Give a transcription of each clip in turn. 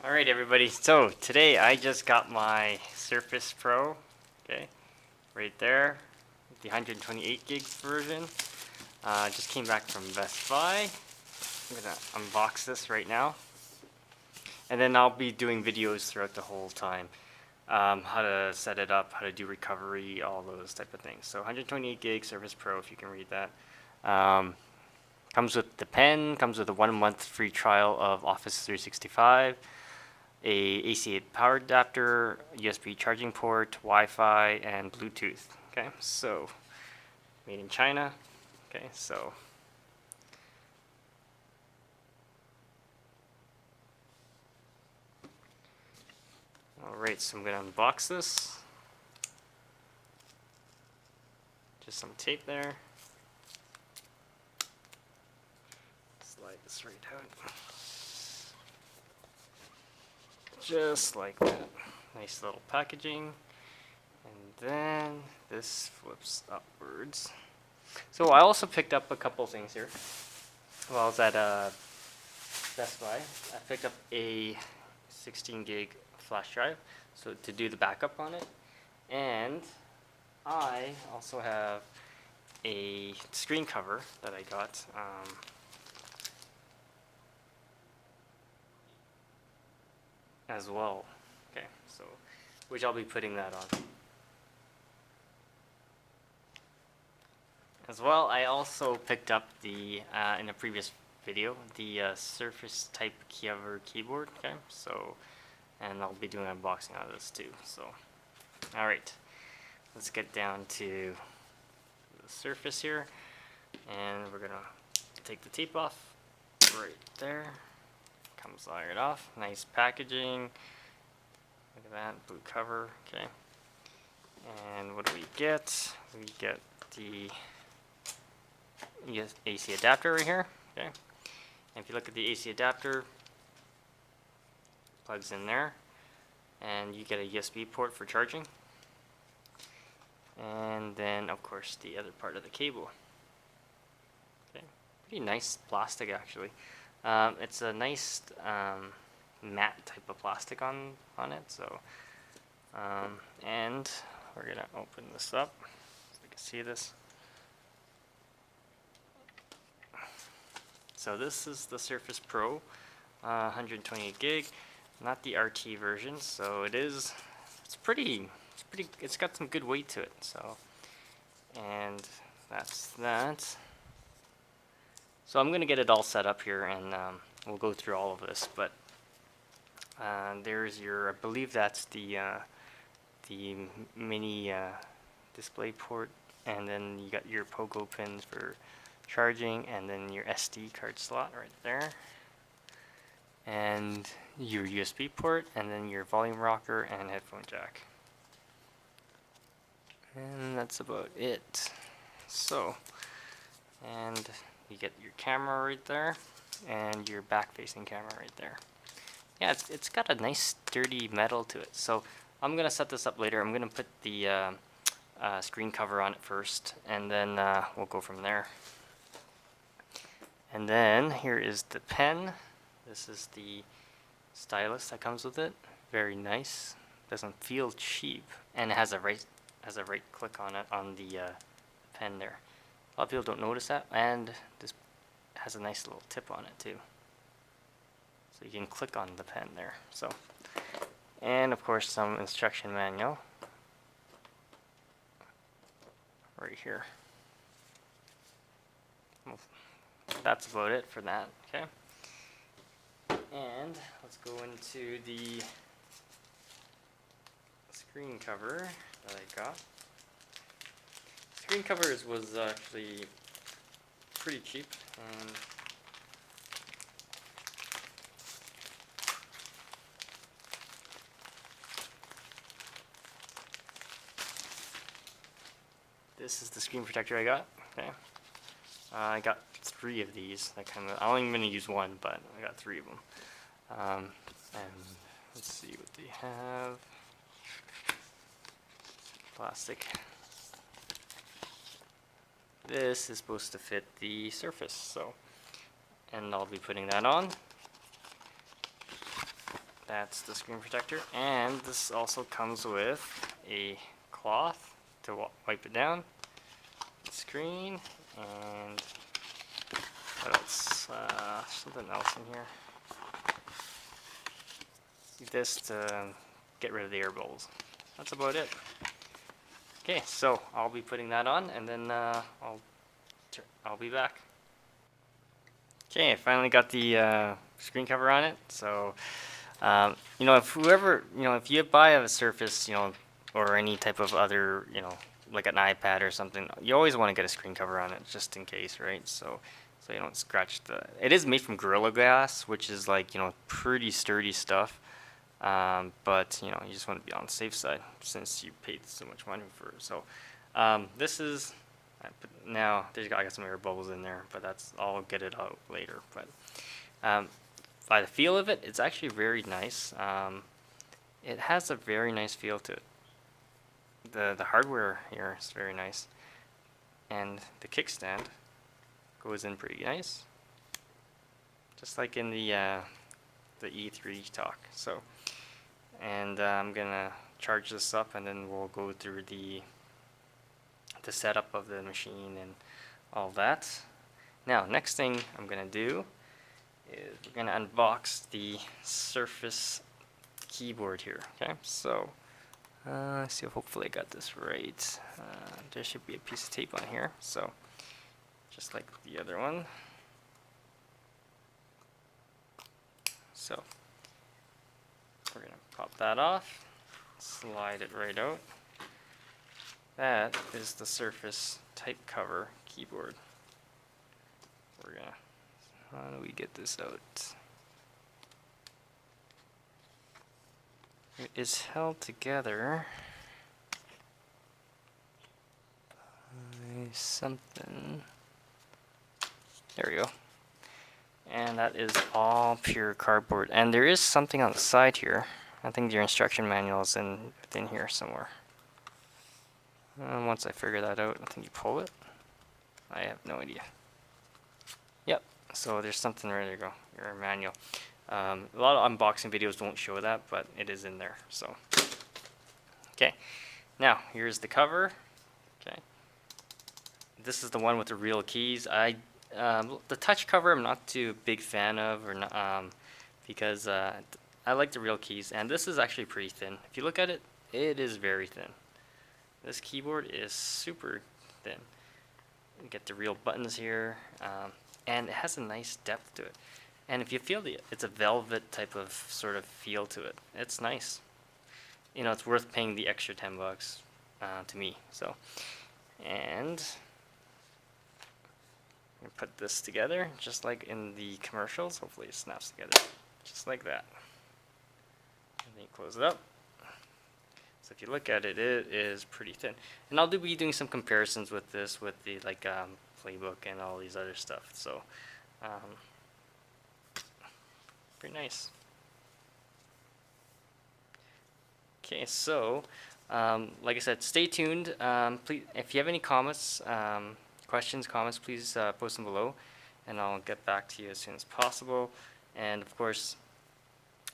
Alright everybody, so today I just got my Surface Pro, okay, right there, the 128 gig version. Just came back from Best Buy. I'm gonna unbox this right now, and then I'll be doing videos throughout the whole time. How to set it up, how to do recovery, all those type of things. So 128 gig Surface Pro, if you can read that. Comes with the pen, comes with a 1 month free trial of Office 365. A AC power adapter, USB charging port, Wi-Fi, and Bluetooth. Okay, so made in China. Okay, so all right, so I'm gonna unbox this. Just some tape there. Slide this right out. Just like that. Nice little packaging. And then this flips upwards. So I also picked up a couple things here. While I was at Best Buy, I picked up a 16 gig flash drive, so to do the backup on it. And I also have a screen cover that I got. As well. Okay, so which I'll be putting that on. As well, I also picked up the in a previous video the Surface Type Cover keyboard. Okay, so and I'll be doing an unboxing of this too. So, all right, let's get down to the Surface here, and we're gonna take the tape off right there. Comes right off. Nice packaging. Look at that blue cover. Okay, and what do we get? We get the AC adapter right here. Okay, and if you look at the AC adapter, plugs in there, and you get a USB port for charging, and then of course the other part of the cable. Okay, pretty nice plastic actually. It's a nice matte type of plastic on it. So, and we're gonna open this up so you can see this. So this is the Surface Pro, 128 gig, not the RT version. So it's got some good weight to it. So, and that's that. So I'm gonna get it all set up here, and we'll go through all of this. But there's your, I believe that's the mini display port, and then you got your pogo pins for charging, and then your SD card slot right there, and your USB port, and then your volume rocker and headphone jack. And that's about it. So, and you get your camera right there, and your back-facing camera right there. Yeah, it's got a nice sturdy metal to it. So I'm gonna set this up later. I'm gonna put the screen cover on it first, and then we'll go from there. And then here is the pen. This is the stylus that comes with it. Very nice. Doesn't feel cheap, and it has a right click on it on the pen there. A lot of people don't notice that, and this has a nice little tip on it too. So you can click on the pen there. So, and of course some instruction manual right here. Well, that's about it for that. Okay. And let's go into the screen cover that I got. Screen covers was actually pretty cheap, and this is the screen protector I got. Okay, I got 3 of these. I only going to use one, but I got 3 of them. And let's see what they have. Plastic. This is supposed to fit the Surface, so, and I'll be putting that on. That's the screen protector, and this also comes with a cloth to wipe it down. The screen, and what else? Something else in here. This to get rid of the air bubbles. That's about it. Okay, so I'll be putting that on, and then I'll be back. Okay, I finally got the screen cover on it. So, you know, if you buy a Surface, you know, or any type of other, you know, like an iPad or something, you always want to get a screen cover on it just in case, right? So you don't scratch the. It is made from Gorilla Glass, which is like, you know, pretty sturdy stuff. But you know, you just want to be on the safe side since you paid so much money for it. So this is. Now I got some air bubbles in there, but I'll get it out later. But by the feel of it, it's actually very nice. It has a very nice feel to it. The hardware here is very nice, and the kickstand goes in pretty nice, just like in the E3 talk. So, and I'm gonna charge this up, and then we'll go through the setup of the machine and all that. Now, next thing I'm gonna do is we're gonna unbox the Surface keyboard here. Okay, so let's see if hopefully I got this right. There should be a piece of tape on here, so just like the other one. So we're gonna pop that off, slide it right out. That is the Surface type cover keyboard. We're gonna, how do we get this out? It is held together by something. There we go. And that is all pure cardboard. And there is something on the side here. I think your instruction manual is within here somewhere. And once I figure that out, I think you pull it. I have no idea. Yep. So there's something right there. You go. Your manual. A lot of unboxing videos won't show that, but it is in there. So, okay. Now here's the cover. Okay. This is the one with the real keys. The touch cover I'm not too big fan of, or not, because I like the real keys, and this is actually pretty thin. If you look at it, it is very thin. This keyboard is super thin. You get the real buttons here, and it has a nice depth to it. And if you feel it's a velvet type of sort of feel to it. It's nice. You know, it's worth paying the extra $10 to me. So, and I'm gonna put this together just like in the commercials. Hopefully it snaps together just like that. And then you close it up. So if you look at it, it is pretty thin. And I'll be doing some comparisons with this, with the playbook and all these other stuff. So pretty nice. Okay, so like I said, stay tuned. Please, if you have any comments, questions, comments, please post them below, and I'll get back to you as soon as possible. And of course,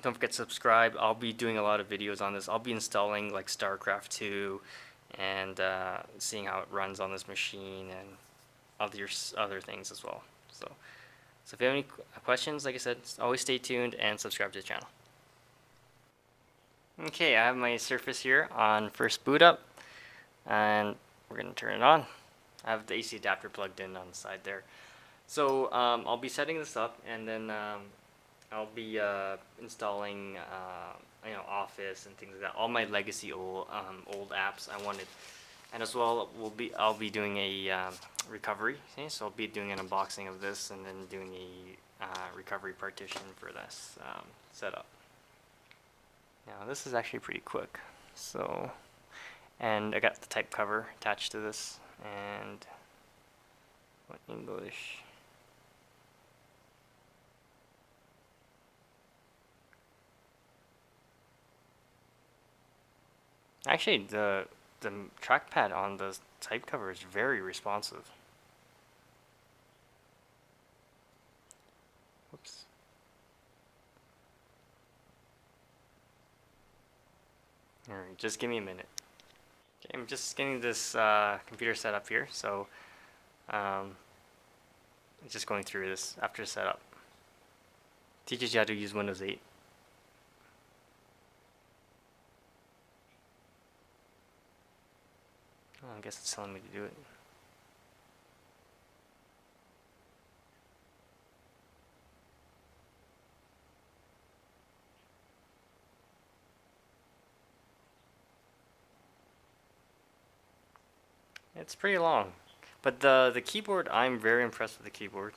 don't forget to subscribe. I'll be doing a lot of videos on this. I'll be installing like StarCraft 2 and seeing how it runs on this machine and other things as well. So if you have any questions, like I said, always stay tuned and subscribe to the channel. Okay, I have my Surface here on first boot up, and we're going to turn it on. I have the AC adapter plugged in on the side there. So I'll be setting this up, and then I'll be installing Office and things like that. All my legacy old apps I wanted, and as well I'll be doing a recovery. Okay? So I'll be doing an unboxing of this, and then doing a recovery partition for this setup. Now this is actually pretty quick. So, and I got the type cover attached to this, and what English? Actually, the trackpad on the type cover is very responsive. Whoops. Just give me a minute. Okay, I'm just getting this computer set up here, so um, just going through this after setup. Teaches you how to use Windows 8. Oh, I guess it's telling me to do it. It's pretty long, but the keyboard, I'm very impressed with the keyboard.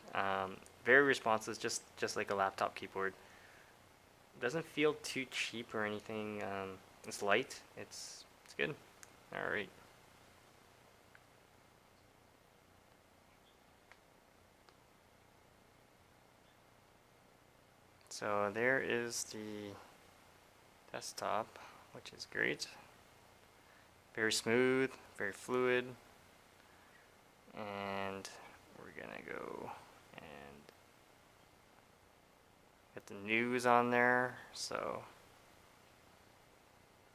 Very responsive, just like a laptop keyboard. Doesn't feel too cheap or anything. It's light. It's good. All right. So there is the desktop, which is great. Very smooth, very fluid. And we're gonna go and get the news on there. So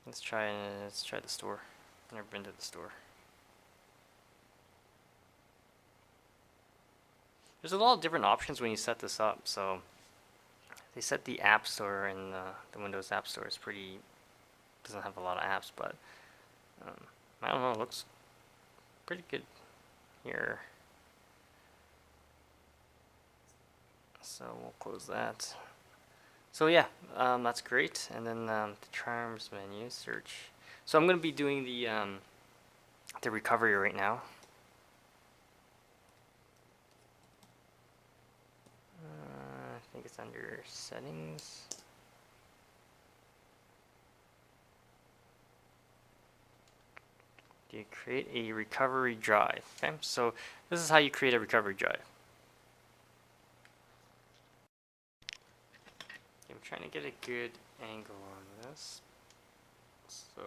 let's try the store. I've never been to the store. There's a lot of different options when you set this up. So they set the App Store, and the Windows App Store is pretty, doesn't have a lot of apps, but I don't know, it looks pretty good here. So we'll close that. So yeah, that's great. And then the Charms menu, search. So I'm going to be doing the recovery right now. I think it's under settings. Do you create a recovery drive? Okay, so this is how you create a recovery drive. I'm trying to get a good angle on this. So